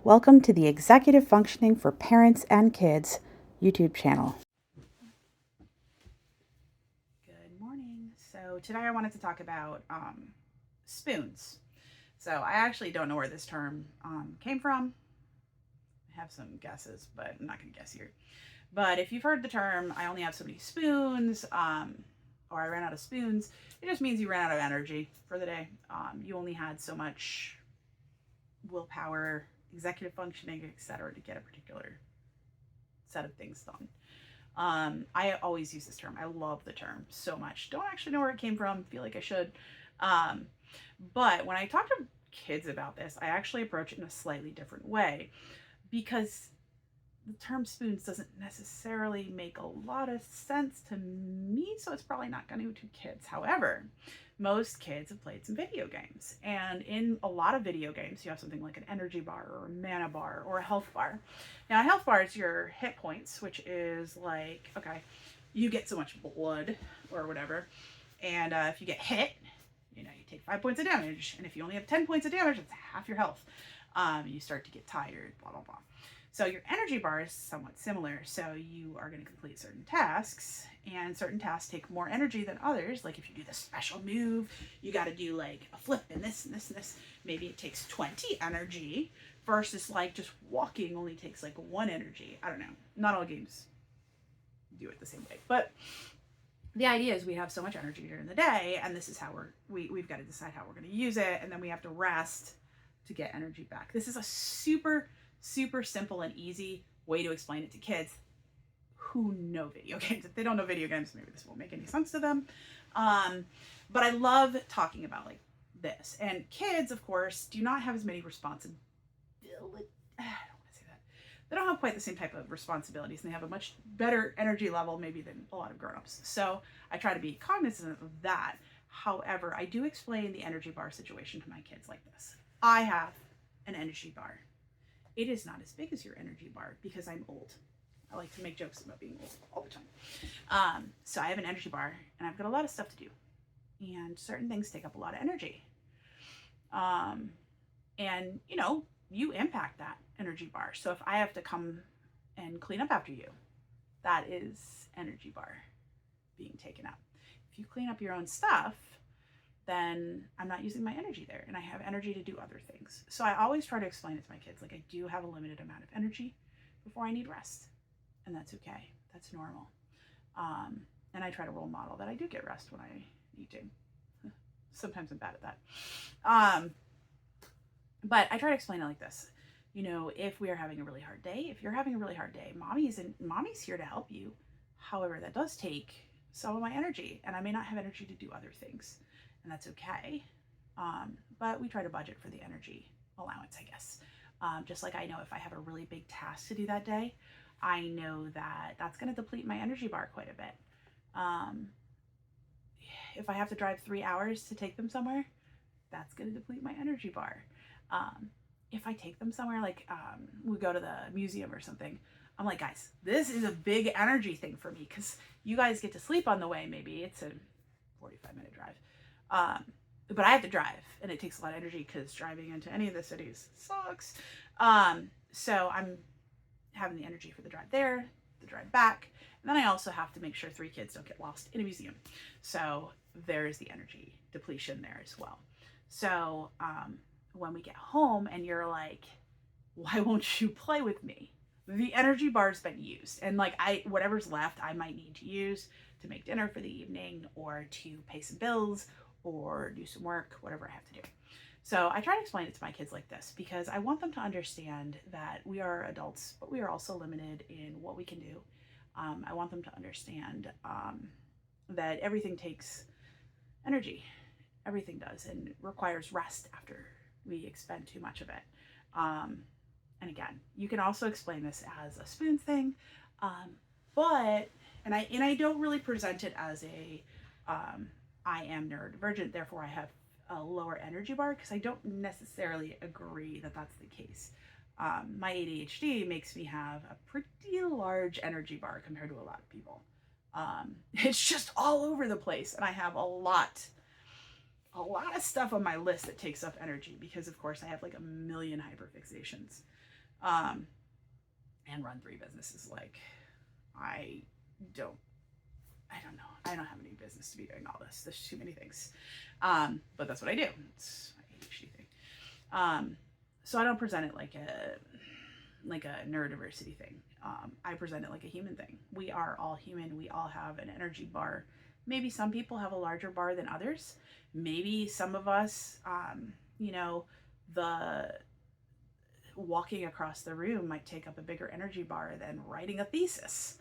Welcome to the Executive Functioning for Parents and Kids YouTube channel. Good morning. So today I wanted to talk about spoons. So I actually don't know where this term came from. I have some guesses, but I'm not going to guess here. But if you've heard the term, I only have so many spoons, or I ran out of spoons, it just means you ran out of energy for the day. You only had so much willpower, executive functioning, etc., to get a particular set of things done. I always use this term. I love the term so much. Don't actually know where it came from. Feel like I should. But when I talk to kids about this, I actually approach it in a slightly different way, because the term spoons doesn't necessarily make a lot of sense to me, so it's probably not going to kids. However, most kids have played some video games, and in a lot of video games you have something like an energy bar or a mana bar or a health bar. Now a health bar is your hit points, which is like, okay, you get so much blood or whatever, and if you get hit, you take 5 points of damage, and if you only have 10 points of damage, it's half your health. You start to get tired, blah blah blah. So your energy bar is somewhat similar. So you are going to complete certain tasks, and certain tasks take more energy than others. Like if you do the special move, you got to do like a flip and this and this and this. Maybe it takes 20 energy versus like just walking only takes like 1 energy. I don't know. Not all games do it the same way. But the idea is we have so much energy during the day, and this is how we've got to decide how we're going to use it, and then we have to rest to get energy back. This is a super simple and easy way to explain it to kids who know video games. If they don't know video games, maybe this won't make any sense to them. But I love talking about like this. And kids, of course, do not have as many responsibilities. I don't want to say that. They don't have quite the same type of responsibilities, and they have a much better energy level maybe than a lot of grown-ups. So I try to be cognizant of that. However, I do explain the energy bar situation to my kids like this. I have an energy bar. It is not as big as your energy bar because I'm old. I like to make jokes about being old all the time. So I have an energy bar, and I've got a lot of stuff to do, and certain things take up a lot of energy. And you impact that energy bar. So if I have to come and clean up after you, that is energy bar being taken up. If you clean up your own stuff, then I'm not using my energy there, and I have energy to do other things. So I always try to explain it to my kids, like I do have a limited amount of energy before I need rest, and that's okay. That's normal. And I try to role model that I do get rest when I need to. Sometimes I'm bad at that. But I try to explain it like this. If we are having a really hard day, if you're having a really hard day, mommy's here to help you. However, that does take some of my energy, and I may not have energy to do other things. And that's okay. But we try to budget for the energy allowance, I guess. Just like I know if I have a really big task to do that day, I know that that's going to deplete my energy bar quite a bit. If I have to drive 3 hours to take them somewhere, that's going to deplete my energy bar. If I take them somewhere, like we go to the museum or something, I'm like, guys, this is a big energy thing for me, because you guys get to sleep on the way. Maybe it's a 45-minute drive. But I have to drive, and it takes a lot of energy because driving into any of the cities sucks. So I'm having the energy for the drive there, the drive back, and then I also have to make sure 3 kids don't get lost in a museum. So there's the energy depletion there as well. So when we get home and you're like, why won't you play with me? The energy bar's been used, and like whatever's left I might need to use to make dinner for the evening, or to pay some bills, or do some work, whatever I have to do. So I try to explain it to my kids like this, because I want them to understand that we are adults, but we are also limited in what we can do. I want them to understand that everything takes energy. Everything does, and requires rest after we expend too much of it. And again, you can also explain this as a spoon thing, but I don't really present it as a I am neurodivergent, therefore I have a lower energy bar, because I don't necessarily agree that that's the case. My ADHD makes me have a pretty large energy bar compared to a lot of people. It's just all over the place, and I have a lot of stuff on my list that takes up energy, because of course I have like a million hyperfixations. and run 3 businesses. Like, I don't know. I don't have any business to be doing all this. There's too many things. But that's what I do. It's my ADHD thing. So I don't present it like a neurodiversity thing. I present it like a human thing. We are all human. We all have an energy bar. Maybe some people have a larger bar than others. Maybe some of us, the walking across the room might take up a bigger energy bar than writing a thesis.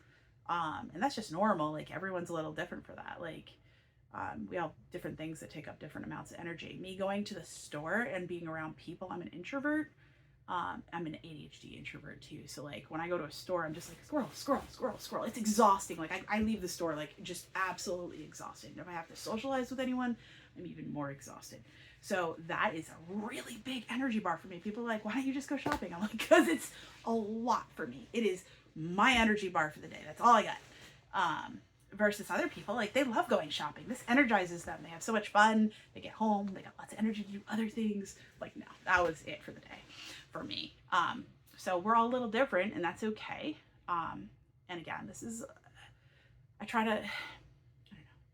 And that's just normal. Like, everyone's a little different for that. Like, we all have different things that take up different amounts of energy. Me going to the store and being around people, I'm an introvert. I'm an ADHD introvert too. So like, when I go to a store, I'm just like, squirrel. It's exhausting. Like, I leave the store like just absolutely exhausted. And if I have to socialize with anyone, I'm even more exhausted. So that is a really big energy bar for me. People are like, why don't you just go shopping? I'm like, because it's a lot for me. It is my energy bar for the day. That's all I got. Versus other people, like, they love going shopping. This energizes them. They have so much fun. They get home, they got lots of energy to do other things. Like, no, that was it for the day for me. So we're all a little different, and that's okay. And again, this is, I try to, I don't know,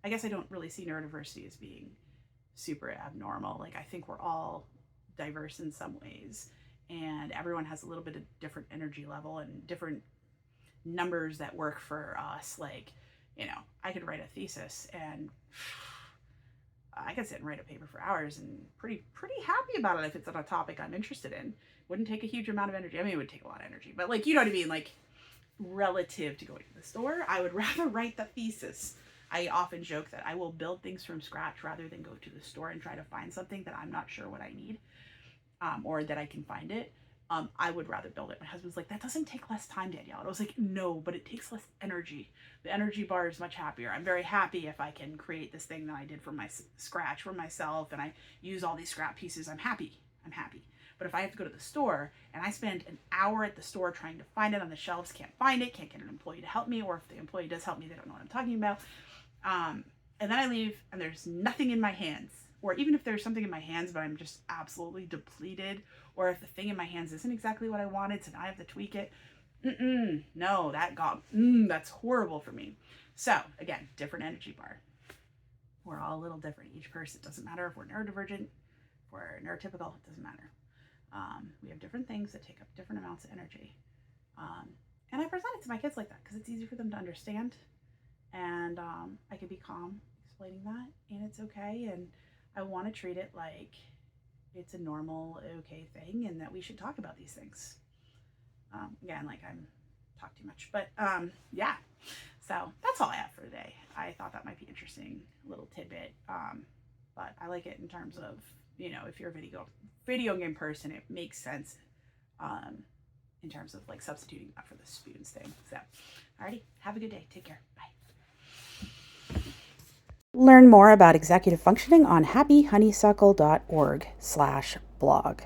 I guess I don't really see neurodiversity as being super abnormal. Like, I think we're all diverse in some ways, and everyone has a little bit of different energy level and different numbers that work for us. Like, I could write a thesis and I could sit and write a paper for hours and pretty happy about it if it's on a topic I'm interested in. Wouldn't take a huge amount of energy. I mean, it would take a lot of energy, but like, you know what I mean? Like, relative to going to the store, I would rather write the thesis. I often joke that I will build things from scratch rather than go to the store and try to find something that I'm not sure what I need, or that I can find it. I would rather build it. My husband's like, that doesn't take less time, Danielle. And I was like, no, but it takes less energy. The energy bar is much happier. I'm very happy if I can create this thing that I did from scratch for myself, and I use all these scrap pieces. I'm happy. But if I have to go to the store and I spend an hour at the store trying to find it on the shelves, can't find it, can't get an employee to help me, or if the employee does help me, they don't know what I'm talking about. And then I leave and there's nothing in my hands. Or even if there's something in my hands, but I'm just absolutely depleted, or if the thing in my hands isn't exactly what I wanted, so now I have to tweak it. No, that's horrible for me. So again, different energy bar. We're all a little different. Each person, it doesn't matter if we're neurodivergent, if we're neurotypical, it doesn't matter. We have different things that take up different amounts of energy. And I present it to my kids like that because it's easy for them to understand. And I can be calm explaining that, and it's okay. And I want to treat it like it's a normal, okay thing, and that we should talk about these things. Again, like, I'm talk too much, but yeah. So that's all I have for today. I thought that might be interesting, little tidbit. But I like it in terms of, if you're a video game person, it makes sense in terms of like substituting that for the spoons thing. So, alrighty, have a good day. Take care. Bye. Learn more about executive functioning on happyhoneysuckle.org/blog.